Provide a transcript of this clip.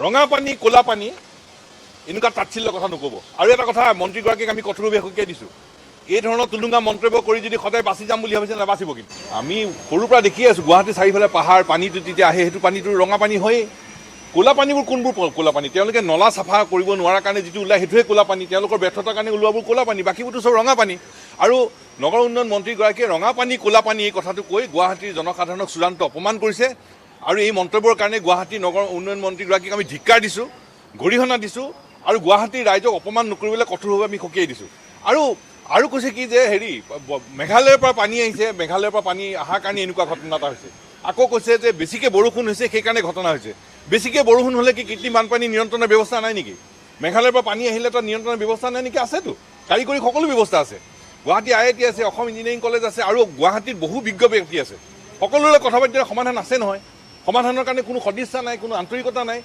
ৰঙা পানী ক'লা পানী এনেকুৱা তাৎসিল্য কথা নক'ব। আৰু এটা কথা মন্ত্ৰীগৰাকীক আমি কঠোৰভাৱে সকীয়াই দিছোঁ, এই ধৰণৰ তুলুঙা মন্তব্য কৰি যদি সদায় বাচি যাম বুলি ভাবিছে নাবাচিব। কিন্তু আমি সৰুৰ পৰা দেখি আছোঁ গুৱাহাটীৰ চাৰিওফালে পাহাৰ, পানীটো যেতিয়া আহে সেইটো পানীটো ৰঙা পানী হয়েই। ক'লা পানীবোৰ কোনবোৰ ক'লা পানী? তেওঁলোকে নলা চাফা কৰিব নোৱাৰাৰ কাৰণে যিটো ওলায় সেইটোৱে ক'লা পানী, তেওঁলোকৰ ব্যৰ্থতাৰ কাৰণে ওলোৱাবোৰ ক'লা পানী, বাকীবোৰতো চব ৰঙা পানী। আৰু নগৰ উন্নয়ন মন্ত্ৰীগৰাকীয়ে ৰঙা পানী ক'লা পানী এই কথাটো কৈ গুৱাহাটীৰ জনসাধাৰণক চূড়ান্ত অপমান কৰিছে। আৰু এই মন্তব্যৰ কাৰণে গুৱাহাটী নগৰ উন্নয়ন মন্ত্ৰীগৰাকীক আমি ধিক্কাৰ দিছোঁ, গৰিহণা দিছোঁ, আৰু গুৱাহাটীৰ ৰাইজক অপমান নকৰিবলৈ কঠোৰভাৱে আমি সকীয়াই দিছোঁ। আৰু কৈছে কি যে মেঘালয়ৰ পৰা পানী আহিছে, মেঘালয়ৰ পৰা পানী অহাৰ কাৰণে এনেকুৱা ঘটনা এটা হৈছে। আকৌ কৈছে যে বেছিকৈ বৰষুণ হৈছে সেইকাৰণে ঘটনা হৈছে। বেছিকৈ বৰষুণ হ'লে কি কৃত্ৰিম বানপানী নিয়ন্ত্ৰণৰ ব্যৱস্থা নাই নেকি? মেঘালয়ৰ পৰা পানী আহিলে তাত নিয়ন্ত্ৰণৰ ব্যৱস্থা নাই নেকি? আছেতো, কাৰিকৰী সকলো ব্যৱস্থা আছে। গুৱাহাটী IIT আছে, অসম ইঞ্জিনিয়াৰিং কলেজ আছে, আৰু গুৱাহাটীত বহু বিজ্ঞ ব্যক্তি আছে। সকলোৰে কথা পাতিলে সমাধান আছে নহয়। সমাধানৰ কাৰণে কোনো সদিচ্ছা নাই, কোনো আন্তৰিকতা নাই।